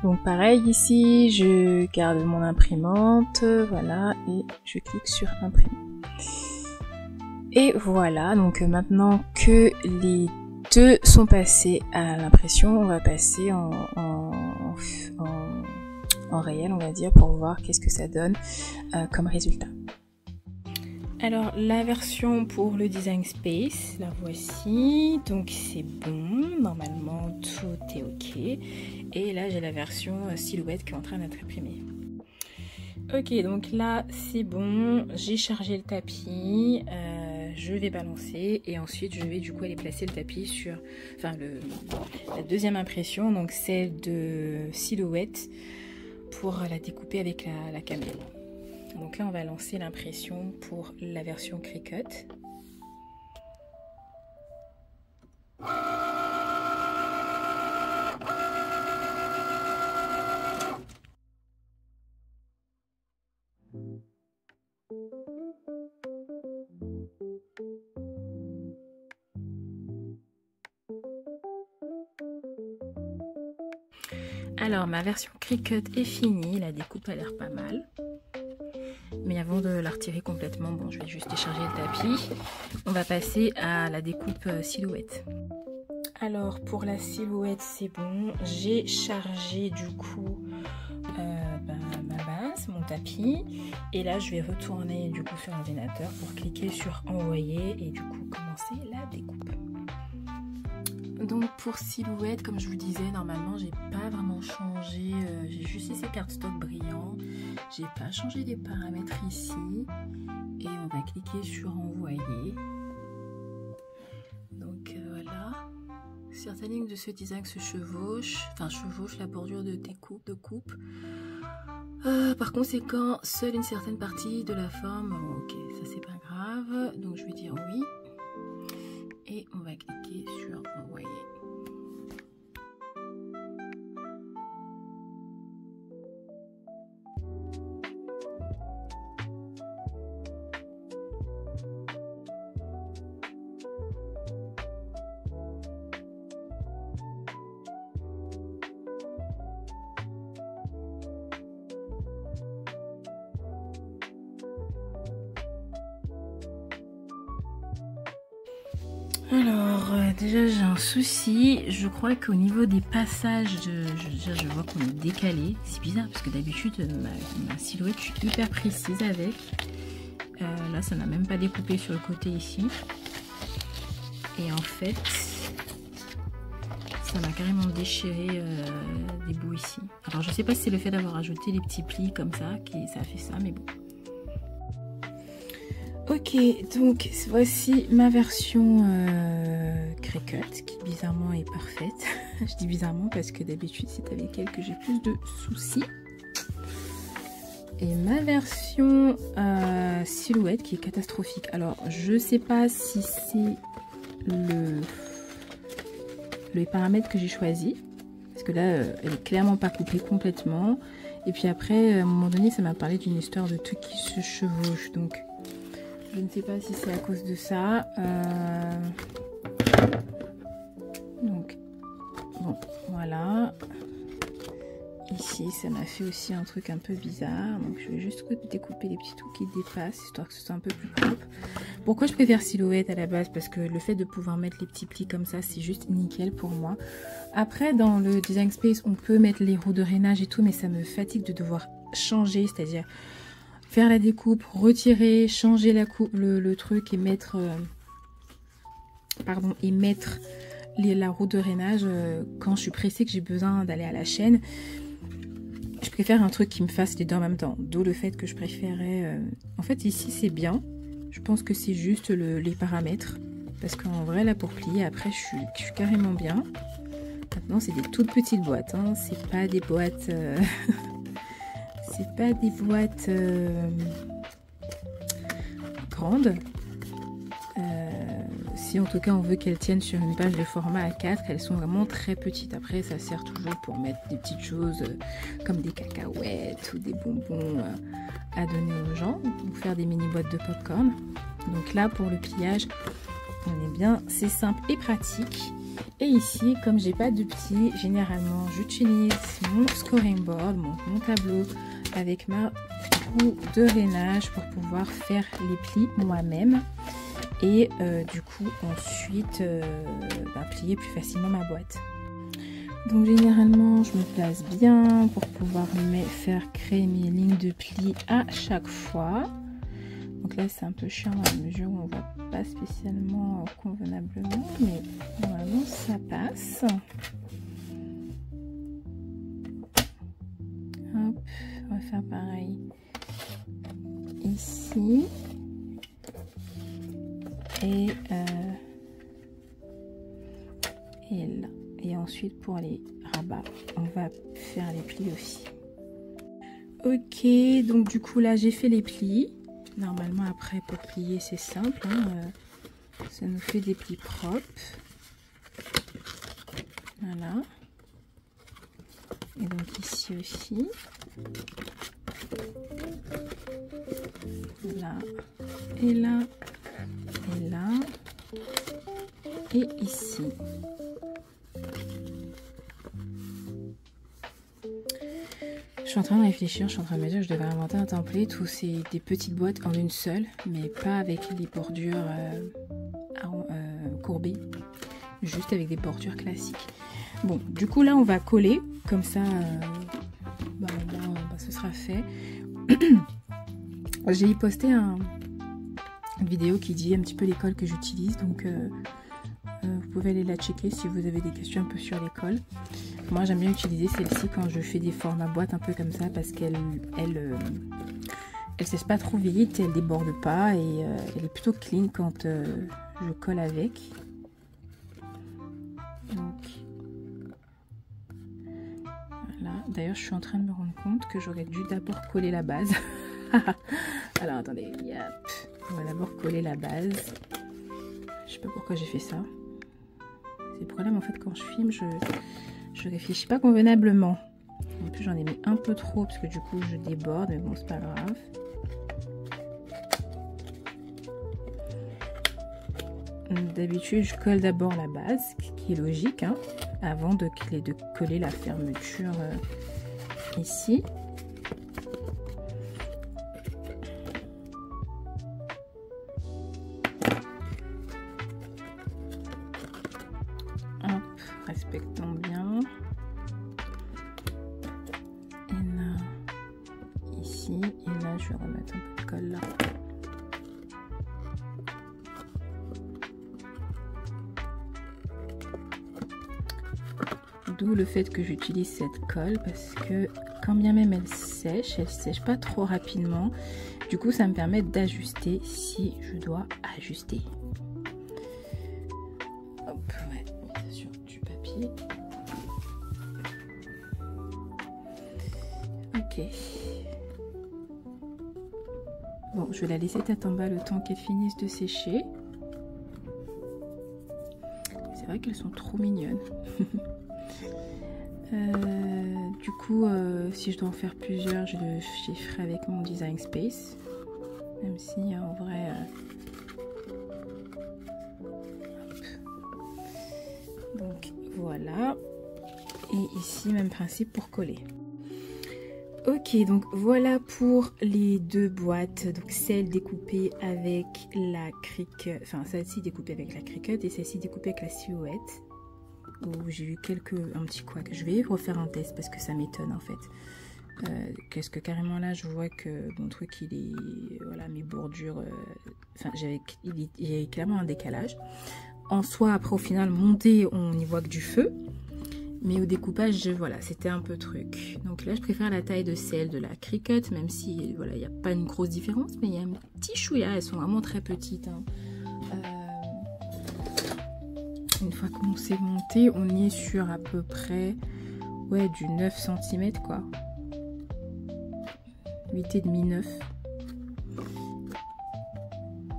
Donc pareil ici, je garde mon imprimante, voilà, et je clique sur Imprimer. Et voilà, donc maintenant que les deux sont passés à l'impression, on va passer en réel, on va dire, pour voir qu'est-ce que ça donne comme résultat. Alors la version pour le Design Space, la voici, donc c'est bon, normalement tout est ok. Et là j'ai la version Silhouette qui est en train d'être imprimée. Ok, donc là c'est bon, j'ai chargé le tapis, je vais balancer et ensuite je vais du coup aller placer le tapis sur, la deuxième impression, donc celle de Silhouette, pour la découper avec la camelle. Donc là on va lancer l'impression pour la version Cricut. Alors ma version Cricut est finie, la découpe a l'air pas mal. Mais avant de la retirer complètement, bon, je vais juste décharger le tapis. On va passer à la découpe Silhouette. Alors pour la Silhouette c'est bon, j'ai chargé du coup ma base, mon tapis, et là je vais retourner du coup sur l'ordinateur pour cliquer sur envoyer et du coup commencer la découpe. Donc pour Silhouette, comme je vous disais, normalement j'ai pas vraiment changé, j'ai juste ces cardstock brillants, j'ai pas changé les paramètres ici, et on va cliquer sur envoyer. Donc voilà, certaines lignes de ce design se chevauchent, la bordure de coupe. Par conséquent, seule une certaine partie de la forme, bon, ok, ça c'est pas grave, donc je vais dire oui, et on va cliquer sur envoyer. Alors, déjà j'ai un souci, je crois qu'au niveau des passages, je vois qu'on est décalé. C'est bizarre parce que d'habitude ma silhouette, je suis hyper précise avec. Là, ça n'a même pas découpé sur le côté ici. Et en fait, ça m'a carrément déchiré des bouts ici. Alors, je sais pas si c'est le fait d'avoir ajouté les petits plis comme ça, ça a fait ça, mais bon. Ok, donc voici ma version Cricut qui bizarrement est parfaite. Je dis bizarrement parce que d'habitude c'est avec elle que j'ai plus de soucis. Et ma version silhouette qui est catastrophique. Alors je sais pas si c'est les paramètres que j'ai choisi. Parce que là elle est clairement pas coupée complètement. Et puis après à un moment donné ça m'a parlé d'une histoire de trucs qui se chevauchent. Donc je ne sais pas si c'est à cause de ça. Donc, bon, voilà. Ici, ça m'a fait aussi un truc un peu bizarre. Donc, je vais juste découper les petits trous qui dépassent, histoire que ce soit un peu plus propre. Pourquoi je préfère silhouette à la base? Parce que le fait de pouvoir mettre les petits plis comme ça, c'est juste nickel pour moi. Après, dans le Design Space, on peut mettre les roues de rainage et tout, mais ça me fatigue de devoir changer, c'est-à-dire faire la découpe, retirer, changer la coupe, le truc et mettre, la roue de rainage quand je suis pressée, que j'ai besoin d'aller à la chaîne. Je préfère un truc qui me fasse les deux en même temps. D'où le fait que je préférais... En fait, ici, c'est bien. Je pense que c'est juste les paramètres. Parce qu'en vrai, là, pour plier, après, je suis carrément bien. Maintenant, c'est des toutes petites boîtes. Hein. C'est pas des boîtes... c'est pas des boîtes grandes. Si en tout cas on veut qu'elles tiennent sur une page de format A4, elles sont vraiment très petites. Après ça sert toujours pour mettre des petites choses comme des cacahuètes ou des bonbons à donner aux gens, ou faire des mini boîtes de popcorn. Donc là pour le pliage on est bien, c'est simple et pratique. Et ici comme j'ai pas de plis, généralement j'utilise mon scoring board, mon tableau avec ma roue de rainage pour pouvoir faire les plis moi-même. Et du coup ensuite plier plus facilement ma boîte. Donc généralement je me place bien pour pouvoir faire créer mes lignes de plis à chaque fois. Donc là c'est un peu chiant dans la mesure où on voit pas spécialement convenablement, mais normalement ça passe. Hop, on va faire pareil ici. Et là. Et ensuite pour les rabats, on va faire les plis aussi. Ok, donc du coup là j'ai fait les plis. Normalement après pour plier c'est simple, hein, ça nous fait des plis propres. Voilà. Et donc ici aussi. Là. Et là. Et là. Et ici. Je suis en train de réfléchir, je suis en train de me dire que je devrais inventer un template où c'est des petites boîtes en une seule, mais pas avec les bordures courbées, juste avec des bordures classiques. Bon, du coup là on va coller, comme ça, ce sera fait. J'ai posté une vidéo qui dit un petit peu l'école que j'utilise, donc vous pouvez aller la checker si vous avez des questions un peu sur l'école. Moi j'aime bien utiliser celle-ci quand je fais des formats boîtes un peu comme ça parce qu'elle sèche pas trop vite, elle déborde pas et elle est plutôt clean quand je colle avec. Donc voilà, d'ailleurs je suis en train de me rendre compte que j'aurais dû d'abord coller la base. Alors attendez, yep. On va d'abord coller la base. Je sais pas pourquoi j'ai fait ça. C'est le problème en fait quand je filme, je réfléchis pas convenablement. En plus j'en ai mis un peu trop parce que du coup je déborde, mais bon c'est pas grave. D'habitude je colle d'abord la base, ce qui est logique, hein, avant de coller la fermeture ici. respectant bien. Et là, ici, et là, je vais remettre un peu de colle là. D'où le fait que j'utilise cette colle parce que quand bien même elle sèche pas trop rapidement. Du coup, ça me permet d'ajuster si je dois ajuster. Hop, ouais, mets ça sur du papier. Ok. Bon, je vais la laisser tête en bas le temps qu'elle finisse de sécher. C'est vrai qu'elles sont trop mignonnes. Du coup, si je dois en faire plusieurs, je les ferai avec mon Design Space. Même si en vrai... Donc voilà. Et ici, même principe pour coller. Ok, donc voilà pour les deux boîtes. Donc celle découpée avec la Cricut, enfin celle-ci découpée avec la Cricut et celle-ci découpée avec la Silhouette. Où j'ai eu un petit couac. Je vais refaire un test parce que ça m'étonne en fait. Qu'est-ce que carrément là je vois que mon truc il est, voilà, mes bordures, enfin il y a clairement un décalage. En soi après au final monté on n'y voit que du feu. Mais au découpage, voilà, c'était un peu truc. Donc là, je préfère la taille de celle de la Cricut, même si, voilà, il n'y a pas une grosse différence, mais il y a un petit chouïa, elles sont vraiment très petites. Hein. Une fois qu'on s'est monté, on est sur à peu près, ouais, du 9 cm, quoi. 8,5, 9.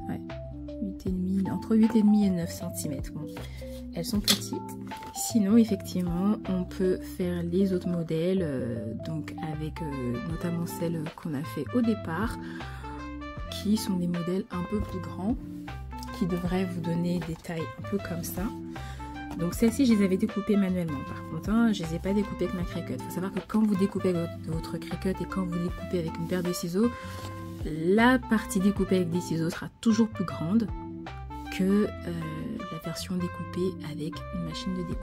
Ouais, 8,5, entre 8,5 et 9 cm. Bon, elles sont petites. Sinon, effectivement, on peut faire les autres modèles, donc avec notamment celles qu'on a fait au départ, qui sont des modèles un peu plus grands, qui devraient vous donner des tailles un peu comme ça. Donc celles-ci, je les avais découpées manuellement. Par contre, hein, je ne les ai pas découpées avec ma Cricut. Il faut savoir que quand vous découpez avec votre Cricut et quand vous découpez avec une paire de ciseaux, la partie découpée avec des ciseaux sera toujours plus grande que la version découpée avec une machine de découpe.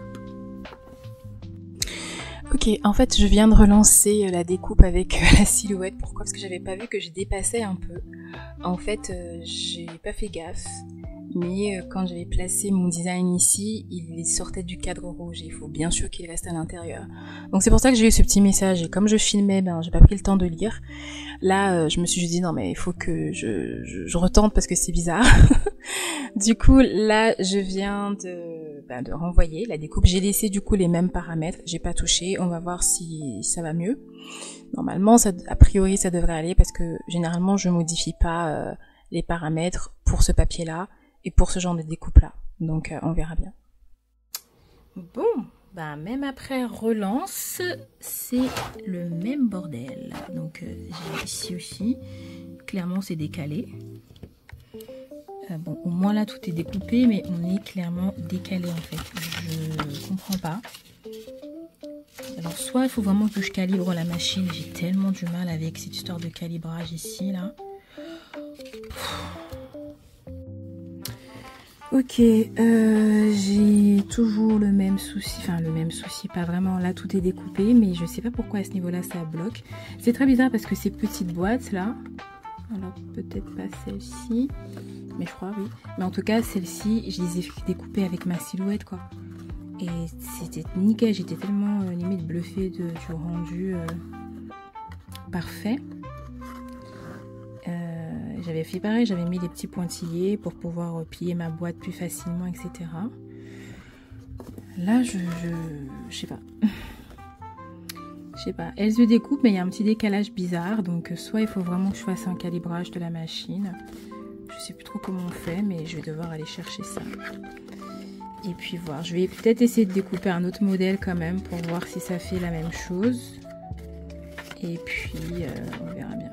Ok, en fait je viens de relancer la découpe avec la Silhouette. Pourquoi? Parce que j'avais pas vu que je dépassais un peu. En fait j'ai pas fait gaffe, mais quand j'avais placé mon design ici, il sortait du cadre rouge et il faut bien sûr qu'il reste à l'intérieur. Donc c'est pour ça que j'ai eu ce petit message et comme je filmais, ben j'ai pas pris le temps de lire. Là je me suis juste dit non mais il faut que je retente parce que c'est bizarre. Du coup là je viens de renvoyer la découpe. J'ai laissé du coup les mêmes paramètres, j'ai pas touché. On va voir si ça va mieux. Normalement a priori ça devrait aller parce que généralement je modifie pas les paramètres pour ce papier là et pour ce genre de découpe là. Donc on verra bien. Bon, bah même après relance, c'est le même bordel. Donc j'ai ici aussi, clairement c'est décalé. Bon, au moins là tout est découpé, mais on est clairement décalé en fait. Je comprends pas. Alors soit il faut vraiment que je calibre la machine. J'ai tellement du mal avec cette histoire de calibrage ici là. Ok, j'ai toujours le même souci, enfin le même souci, pas vraiment, là tout est découpé, mais je sais pas pourquoi à ce niveau-là ça bloque. C'est très bizarre parce que ces petites boîtes là, alors peut-être pas celle-ci, mais je crois oui. Mais en tout cas celle-ci, je les ai découpées avec ma Silhouette quoi. Et c'était nickel, j'étais tellement limite bluffée du rendu parfait. J'avais fait pareil, j'avais mis des petits pointillés pour pouvoir plier ma boîte plus facilement, etc. Là, je sais pas. Je sais pas. Elle se découpe, mais il y a un petit décalage bizarre. Donc, soit il faut vraiment que je fasse un calibrage de la machine. Je sais plus trop comment on fait, mais je vais devoir aller chercher ça. Et puis voir. Je vais peut-être essayer de découper un autre modèle quand même pour voir si ça fait la même chose. Et puis, on verra bien.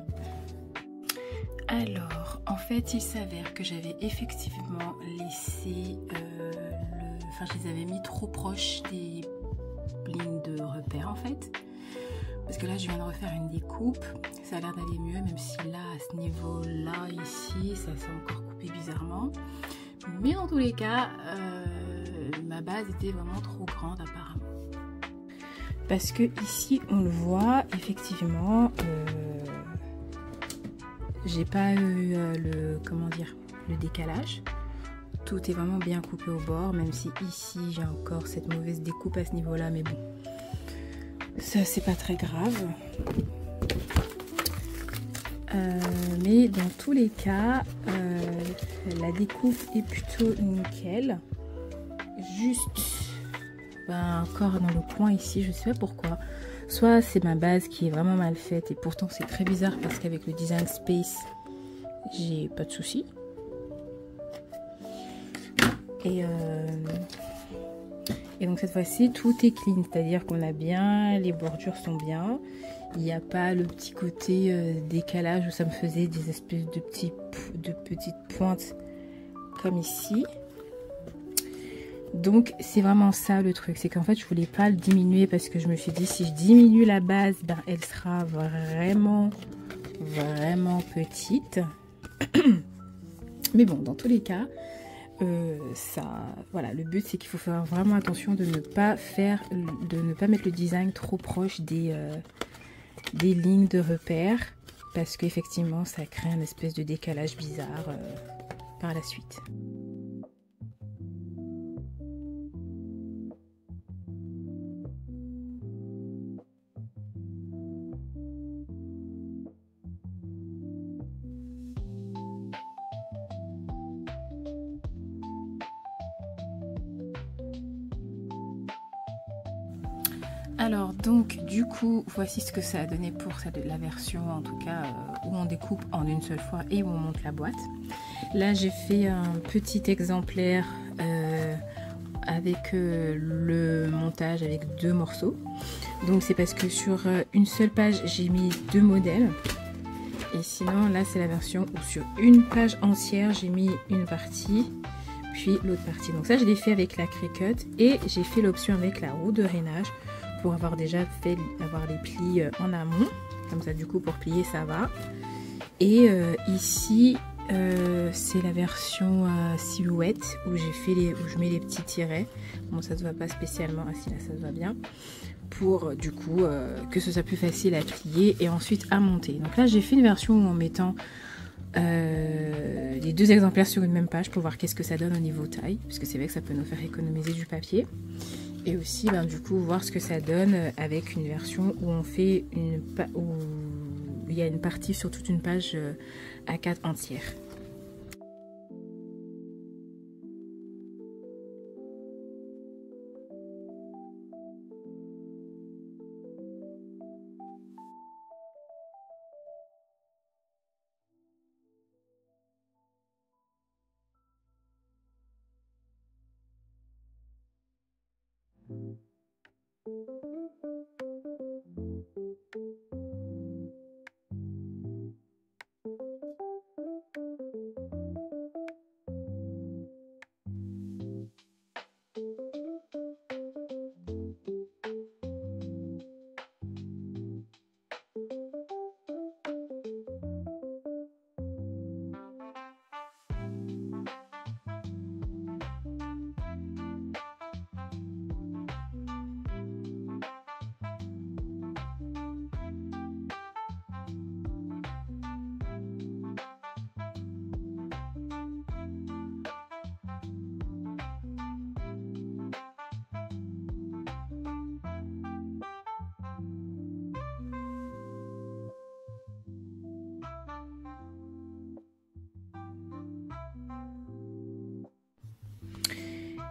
Alors, en fait, il s'avère que j'avais effectivement laissé enfin, je les avais mis trop proches des lignes de repère, en fait. Parce que là, je viens de refaire une découpe. Ça a l'air d'aller mieux, même si là, à ce niveau-là, ici, ça s'est encore coupé bizarrement. Mais dans tous les cas, ma base était vraiment trop grande apparemment. Parce que ici on le voit effectivement, j'ai pas eu le décalage. Tout est vraiment bien coupé au bord, même si ici j'ai encore cette mauvaise découpe à ce niveau là, mais bon, ça c'est pas très grave. Mais dans tous les cas, la découpe est plutôt nickel. Juste encore dans le coin ici, je sais pas pourquoi. Soit c'est ma base qui est vraiment mal faite, et pourtant c'est très bizarre parce qu'avec le design space, j'ai pas de soucis. Et donc cette fois-ci, tout est clean, c'est-à-dire qu'on a bien, les bordures sont bien. Il n'y a pas le petit côté décalage où ça me faisait des espèces de petites pointes comme ici. Donc c'est vraiment ça le truc, c'est qu'en fait je voulais pas le diminuer parce que je me suis dit si je diminue la base, ben elle sera vraiment petite. Mais bon, dans tous les cas, voilà, le but c'est qu'il faut faire vraiment attention de ne pas mettre le design trop proche des lignes de repère, parce qu'effectivement ça crée un espèce de décalage bizarre par la suite. Alors donc du coup voici ce que ça a donné pour la version en tout cas où on découpe en une seule fois et où on monte la boîte. Là j'ai fait un petit exemplaire avec le montage avec 2 morceaux. Donc c'est parce que sur une seule page j'ai mis 2 modèles. Et sinon là c'est la version où sur une page entière j'ai mis une partie puis l'autre partie. Donc ça je l'ai fait avec la Cricut et j'ai fait l'option avec la roue de rainage pour avoir déjà fait les plis en amont, comme ça du coup pour plier ça va. Et ici c'est la version silhouette où je mets les petits tirets. Bon ça se voit pas spécialement, ah si là ça se voit bien, pour du coup que ce soit plus facile à plier et ensuite à monter. Donc là j'ai fait une version en mettant les 2 exemplaires sur une même page pour voir qu'est-ce que ça donne au niveau taille, parce que c'est vrai que ça peut nous faire économiser du papier. Et aussi du coup voir ce que ça donne avec une version où on fait où il y a une partie sur toute une page A4 entière.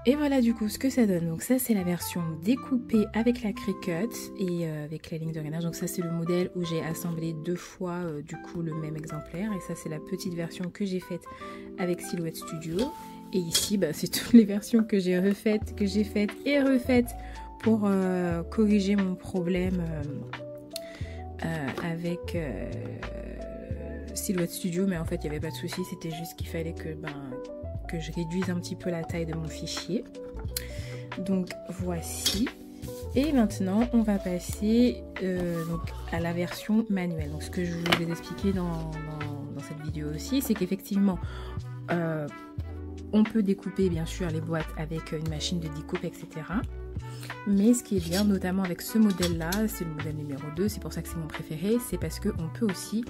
Et voilà du coup ce que ça donne. Donc ça c'est la version découpée avec la Cricut et avec la ligne de rainage. Donc ça c'est le modèle où j'ai assemblé 2 fois du coup le même exemplaire. Et ça c'est la petite version que j'ai faite avec Silhouette Studio. Et ici c'est toutes les versions que j'ai faites et refaites pour corriger mon problème avec Silhouette Studio. Mais en fait il n'y avait pas de souci, c'était juste qu'il fallait que je réduise un petit peu la taille de mon fichier. Donc voici. Et maintenant on va passer donc à la version manuelle. Donc ce que je voulais vous expliquer dans cette vidéo aussi, c'est qu'effectivement On peut découper bien sûr les boîtes avec une machine de découpe, etc. Mais ce qui est bien, notamment avec ce modèle-là, c'est le modèle numéro 2, c'est pour ça que c'est mon préféré, c'est parce qu'on peut aussi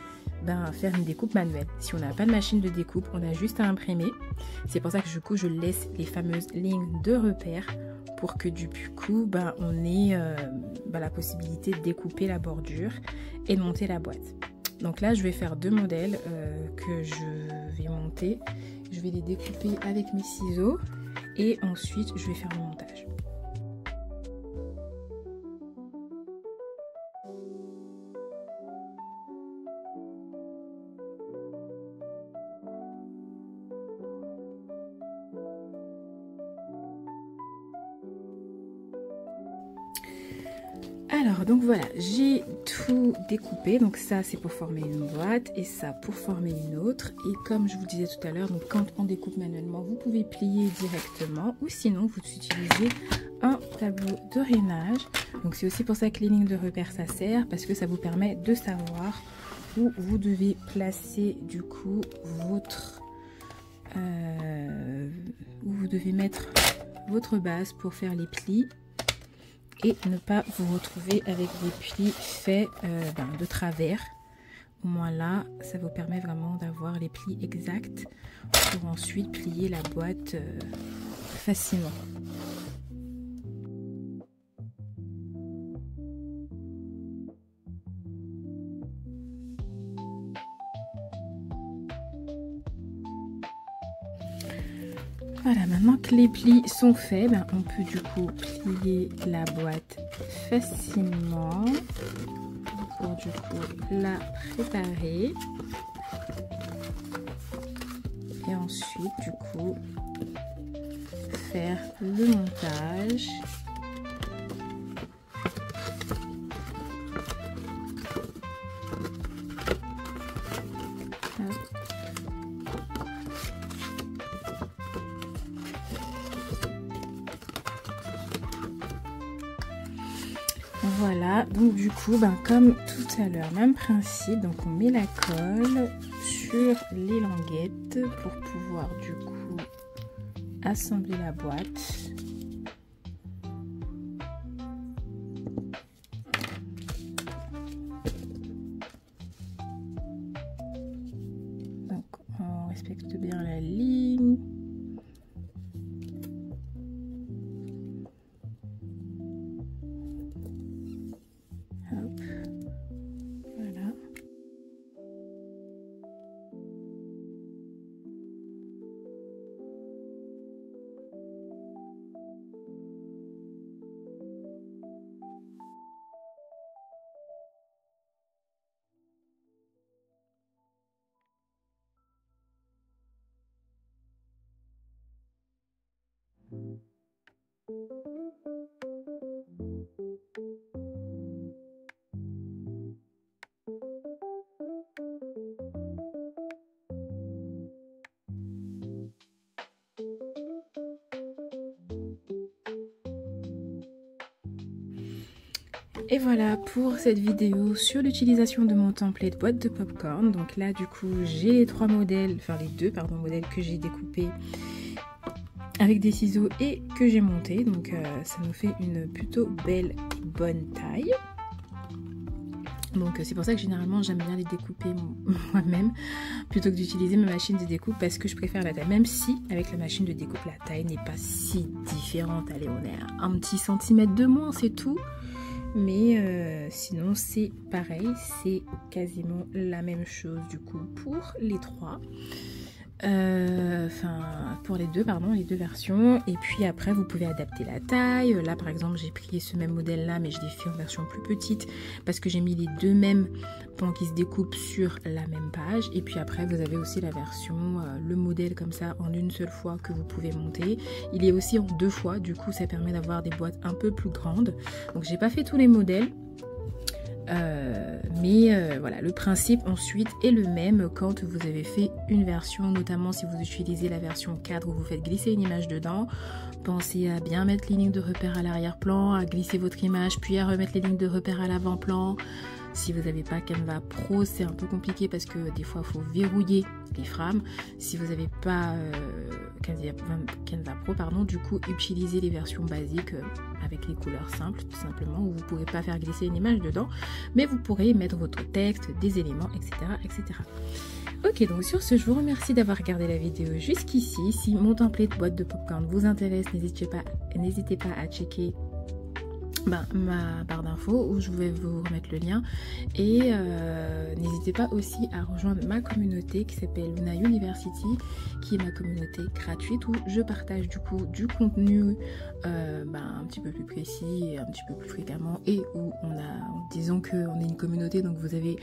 faire une découpe manuelle. Si on n'a pas de machine de découpe, on a juste à imprimer. C'est pour ça que du coup, je laisse les fameuses lignes de repère pour que du coup, on ait la possibilité de découper la bordure et de monter la boîte. Donc là, je vais faire 2 modèles que je vais monter. Je vais les découper avec mes ciseaux et ensuite, je vais faire le montage. Alors donc voilà, j'ai tout découpé, donc ça c'est pour former une boîte et ça pour former une autre. Et comme je vous disais tout à l'heure, donc quand on découpe manuellement, vous pouvez plier directement ou sinon vous utilisez un tableau de rainage. Donc c'est aussi pour ça que les lignes de repère ça sert, parce que ça vous permet de savoir où vous devez placer du coup votre où vous devez mettre votre base pour faire les plis. Et ne pas vous retrouver avec des plis faits de travers. Au moins là, ça vous permet vraiment d'avoir les plis exacts pour ensuite plier la boîte facilement. Voilà, maintenant que les plis sont faits, on peut du coup plier la boîte facilement pour du coup la préparer. Et ensuite du coup faire le montage. Voilà, donc du coup, comme tout à l'heure, même principe, donc on met la colle sur les languettes pour pouvoir du coup assembler la boîte. Donc on respecte bien la ligne. Et voilà pour cette vidéo sur l'utilisation de mon template boîte de popcorn. Donc là du coup j'ai les 3 modèles, enfin les 2 modèles que j'ai découpés avec des ciseaux et que j'ai monté. Donc ça nous fait une plutôt belle et bonne taille. Donc c'est pour ça que généralement j'aime bien les découper moi-même plutôt que d'utiliser ma machine de découpe, parce que je préfère la taille, même si avec la machine de découpe la taille n'est pas si différente. Allez, on est à un petit centimètre de moins, c'est tout. Mais sinon c'est pareil, c'est quasiment la même chose du coup pour les 3. Pour les deux versions. Et puis après vous pouvez adapter la taille. Là par exemple j'ai pris ce même modèle là, mais je l'ai fait en version plus petite parce que j'ai mis les deux mêmes pans qui se découpent sur la même page. Et puis après vous avez aussi la version, le modèle comme ça en une seule fois que vous pouvez monter. Il est aussi en 2 fois, du coup ça permet d'avoir des boîtes un peu plus grandes. Donc j'ai pas fait tous les modèles. Voilà, le principe ensuite est le même quand vous avez fait une version, notamment si vous utilisez la version cadre où vous faites glisser une image dedans. Pensez à bien mettre les lignes de repère à l'arrière-plan, à glisser votre image, puis à remettre les lignes de repère à l'avant-plan. Si vous n'avez pas Canva Pro, c'est un peu compliqué parce que des fois, il faut verrouiller les frames. Si vous n'avez pas Canva Pro, pardon, du coup, utilisez les versions basiques avec les couleurs simples, tout simplement, où vous ne pourrez pas faire glisser une image dedans, mais vous pourrez mettre votre texte, des éléments, etc., etc. Ok, donc sur ce, je vous remercie d'avoir regardé la vidéo jusqu'ici. Si mon template boîte de popcorn vous intéresse, n'hésitez pas à checker ma barre d'infos où je vais vous remettre le lien, et n'hésitez pas aussi à rejoindre ma communauté qui s'appelle Luna University, qui est ma communauté gratuite où je partage du coup du contenu un petit peu plus précis et un petit peu plus fréquemment, et où disons qu'on est une communauté, donc vous avez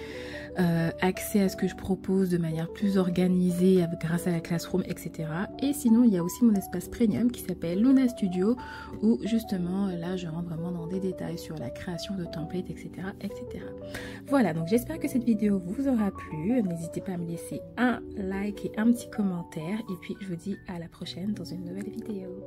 accès à ce que je propose de manière plus organisée grâce à la Classroom, etc. Et sinon il y a aussi mon espace premium qui s'appelle Luna Studio, où justement là je rentre vraiment dans des détails sur la création de templates, etc., etc. Voilà, donc j'espère que cette vidéo vous aura plu. N'hésitez pas à me laisser un like et un petit commentaire, et puis je vous dis à la prochaine dans une nouvelle vidéo.